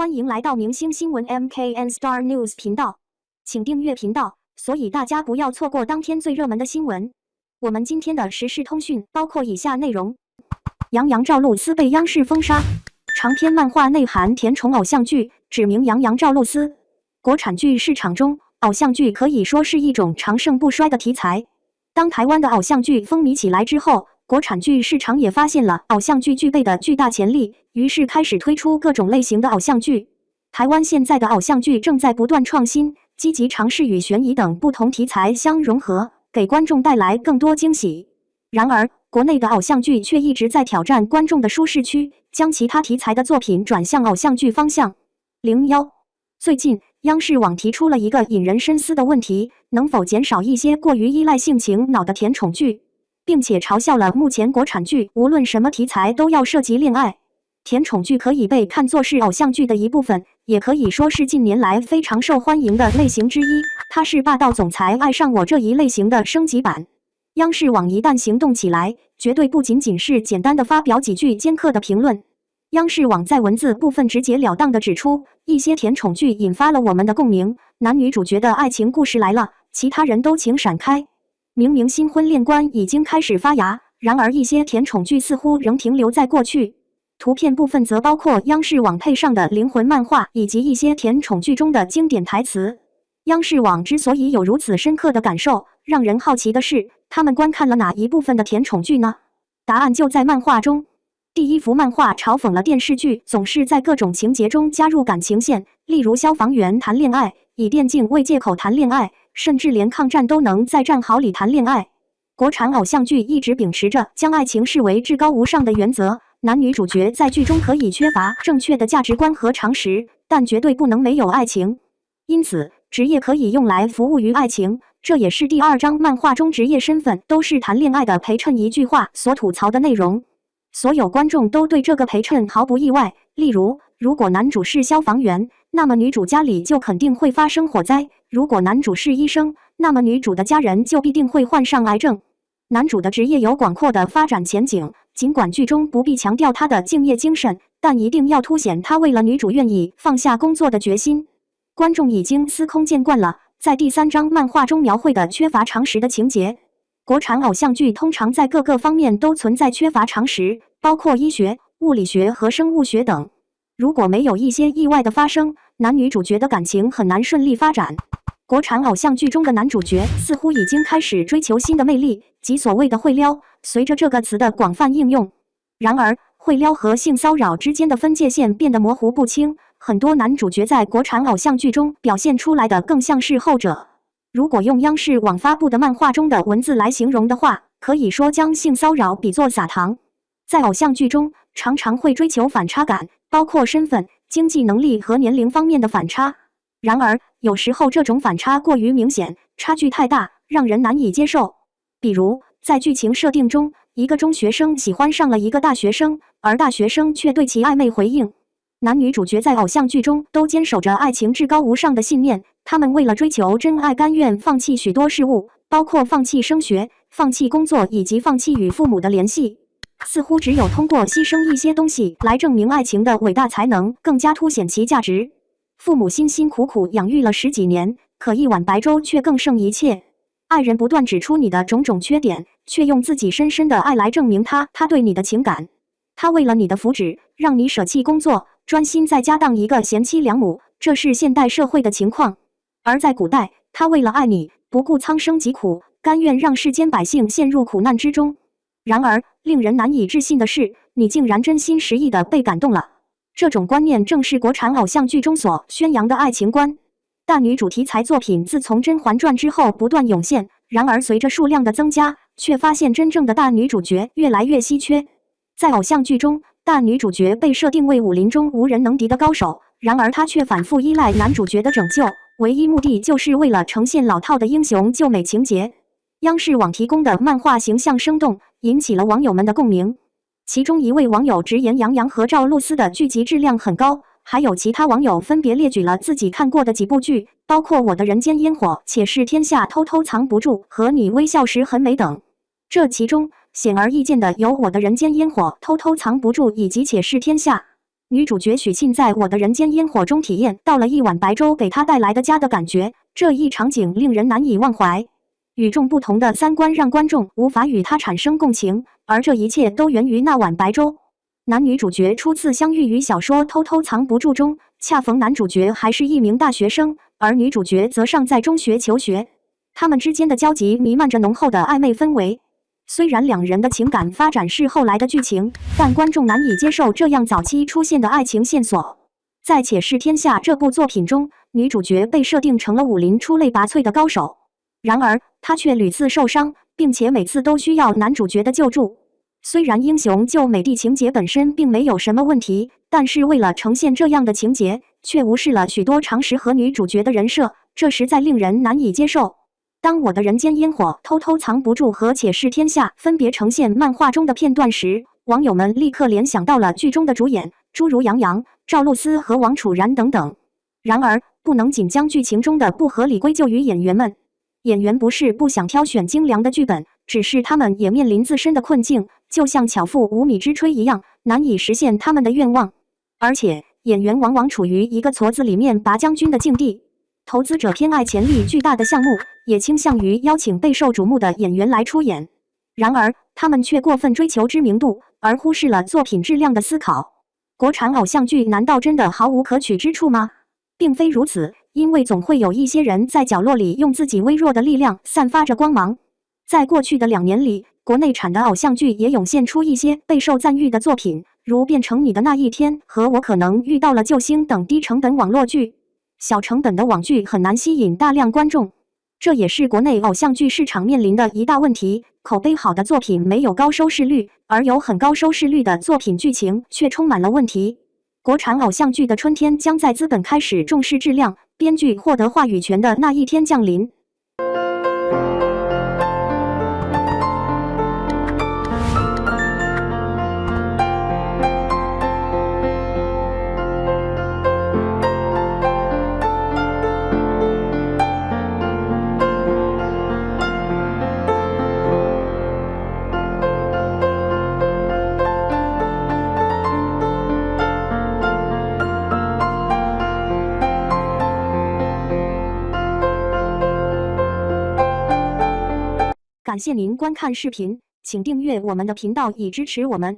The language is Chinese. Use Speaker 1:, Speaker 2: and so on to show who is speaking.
Speaker 1: 欢迎来到明星新闻 MKN Star News 频道，请订阅频道，所以大家不要错过当天最热门的新闻。我们今天的时事通讯包括以下内容：杨洋赵露思被央视封杀，长篇漫画内涵甜宠偶像剧，指名杨洋赵露思。国产剧市场中，偶像剧可以说是一种长盛不衰的题材。当台湾的偶像剧风靡起来之后，国产剧市场也发现了偶像剧具备的巨大潜力，于是开始推出各种类型的偶像剧。台湾现在的偶像剧正在不断创新，积极尝试与悬疑等不同题材相融合，给观众带来更多惊喜。然而，国内的偶像剧却一直在挑战观众的舒适区，将其他题材的作品转向偶像剧方向。01最近，央视网提出了一个引人深思的问题：能否减少一些过于依赖性情脑的甜宠剧？并且嘲笑了目前国产剧无论什么题材都要涉及恋爱。甜宠剧可以被看作是偶像剧的一部分，也可以说是近年来非常受欢迎的类型之一。它是霸道总裁爱上我这一类型的升级版。央视网一旦行动起来，绝对不仅仅是简单的发表几句尖刻的评论。央视网在文字部分直截了当地指出，一些甜宠剧引发了我们的共鸣，男女主角的爱情故事来了，其他人都请闪开。明明新婚恋观已经开始发芽，然而一些甜宠剧似乎仍停留在过去。图片部分则包括央视网配上的灵魂漫画以及一些甜宠剧中的经典台词。央视网之所以有如此深刻的感受，让人好奇的是，他们观看了哪一部分的甜宠剧呢？答案就在漫画中。第一幅漫画嘲讽了电视剧总是在各种情节中加入感情线，例如消防员谈恋爱，以电竞为借口谈恋爱，甚至连抗战都能在战壕里谈恋爱。国产偶像剧一直秉持着将爱情视为至高无上的原则，男女主角在剧中可以缺乏正确的价值观和常识，但绝对不能没有爱情。因此，职业可以用来服务于爱情，这也是第2章漫画中职业身份都是谈恋爱的陪衬一句话所吐槽的内容。所有观众都对这个陪衬毫不意外，例如，如果男主是消防员，那么女主家里就肯定会发生火灾；如果男主是医生，那么女主的家人就必定会患上癌症。男主的职业有广阔的发展前景，尽管剧中不必强调他的敬业精神，但一定要凸显他为了女主愿意放下工作的决心。观众已经司空见惯了在第3章漫画中描绘的缺乏常识的情节。国产偶像剧通常在各个方面都存在缺乏常识，包括医学、物理学和生物学等。如果没有一些意外的发生，男女主角的感情很难顺利发展。国产偶像剧中的男主角似乎已经开始追求新的魅力，即所谓的会撩，随着这个词的广泛应用。然而，会撩和性骚扰之间的分界线变得模糊不清，很多男主角在国产偶像剧中表现出来的更像是后者。如果用央视网发布的漫画中的文字来形容的话，可以说将性骚扰比作撒糖。在偶像剧中，常常会追求反差感，包括身份、经济能力和年龄方面的反差。然而，有时候这种反差过于明显，差距太大，让人难以接受。比如，在剧情设定中，一个中学生喜欢上了一个大学生，而大学生却对其暧昧回应。男女主角在偶像剧中都坚守着爱情至高无上的信念，他们为了追求真爱甘愿放弃许多事物，包括放弃升学、放弃工作以及放弃与父母的联系。似乎只有通过牺牲一些东西来证明爱情的伟大，才能更加凸显其价值。父母辛辛苦苦养育了10几年，可一碗白粥却更胜一切。爱人不断指出你的种种缺点，却用自己深深的爱来证明他对你的情感。他为了你的福祉，让你舍弃工作，专心在家当一个贤妻良母，这是现代社会的情况。而在古代，他为了爱你，不顾苍生疾苦，甘愿让世间百姓陷入苦难之中。然而，令人难以置信的是，你竟然真心实意地被感动了。这种观念正是国产偶像剧中所宣扬的爱情观。大女主题材作品自从《甄嬛传》之后不断涌现，然而随着数量的增加，却发现真正的大女主角越来越稀缺。在偶像剧中，大女主角被设定为武林中无人能敌的高手，然而她却反复依赖男主角的拯救，唯一目的就是为了呈现老套的英雄救美情节。央视网提供的漫画形象生动，引起了网友们的共鸣。其中一位网友直言杨洋和赵露思的剧集质量很高，还有其他网友分别列举了自己看过的几部剧，包括《我的人间烟火》、《且试天下》、偷偷藏不住和你微笑时很美等。这其中显而易见的有《我的人间烟火》、偷偷藏不住以及《且试天下》。女主角许沁在我的人间烟火中体验到了一碗白粥给她带来的家的感觉，这一场景令人难以忘怀。与众不同的三观让观众无法与她产生共情，而这一切都源于那碗白粥。男女主角初次相遇于小说《偷偷藏不住》中，恰逢男主角还是一名大学生，而女主角则尚在中学求学。他们之间的交集弥漫着浓厚的暧昧氛围。虽然两人的情感发展是后来的剧情，但观众难以接受这样早期出现的爱情线索。在《且试天下》这部作品中，女主角被设定成了武林出类拔萃的高手，然而她却屡次受伤，并且每次都需要男主角的救助。虽然英雄救美的情节本身并没有什么问题，但是为了呈现这样的情节，却无视了许多常识和女主角的人设，这实在令人难以接受。当我的人间烟火、偷偷藏不住和且试天下分别呈现漫画中的片段时，网友们立刻联想到了剧中的主演，诸如杨洋、赵露思和王楚然等等。然而，不能仅将剧情中的不合理归咎于演员们。演员不是不想挑选精良的剧本，只是他们也面临自身的困境，就像巧妇无米之炊一样，难以实现他们的愿望。而且，演员往往处于一个矬子里面拔将军的境地。投资者偏爱潜力巨大的项目，也倾向于邀请备受瞩目的演员来出演。然而，他们却过分追求知名度，而忽视了作品质量的思考。国产偶像剧难道真的毫无可取之处吗？并非如此，因为总会有一些人在角落里用自己微弱的力量散发着光芒。在过去的2年里，国内产的偶像剧也涌现出一些备受赞誉的作品，如《变成你的那一天》和《我可能遇到了救星》等低成本网络剧。小成本的网剧很难吸引大量观众，这也是国内偶像剧市场面临的一大问题。口碑好的作品没有高收视率，而有很高收视率的作品剧情却充满了问题。国产偶像剧的春天将在资本开始重视质量、编剧获得话语权的那一天降临。感谢您观看视频，请订阅我们的频道以支持我们。